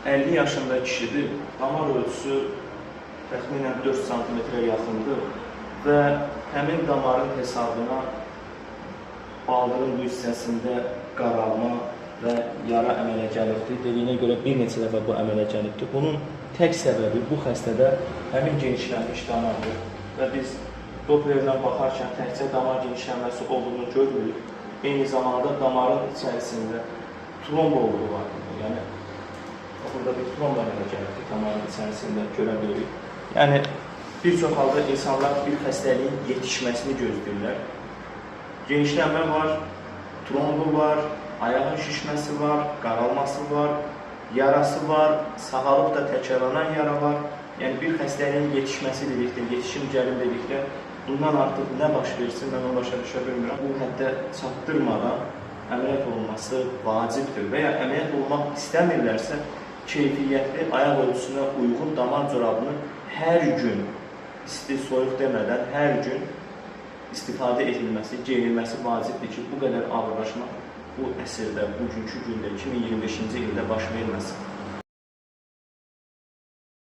50 yaşında kişidir. Damar ölçüsü təxminən 4 sm-ə yaxındır və həmin damarın hesabına baldırın bu hissəsində qaralma və yara əmələ gəlibdir. Dediyinə görə bir neçə dəfə bu əmələ gəlibdir. Bunun tək səbəbi bu xəstədə həmin genişlənmiş damardır və biz Dopplerdən baxarkən təkcə damar genişlənməsi olduğunu görmürük. Eyni zamanda damarın içərisində tromb olduğu var. Yəni, burada bir tromb əmələ gəlibdir, damarın içərisində görə bilirik. Yəni, bir çox halda insanlar bir xəstəliyin yetişməsini gözləyirlər. Genişlənmə var, trombu var, ayağın şişməsi var, qaralması var, yarası var, sağalıb da təkrarlanan yara var. Yəni, bir xəstəliyin yetişməsi dedikdə, yetişim gəlim dedikdə, bundan artıq nə baş versin, mən onu başa düşə bilmirəm. Bu həddə çatdırmadan əməliyyat olunması vacibdir və ya əməliyyat olmaq istəmirlərsə, keyfiyyətli ayaq ölçüsünə uyğun damar corabını hər gün isti, soyuq demədən hər gün istifadə edilməsi, geyilməsi vacibdir ki, bu qədər ağırlaşma bu əsrdə, bugünkü gündə, 2025-ci ildə baş verməsin.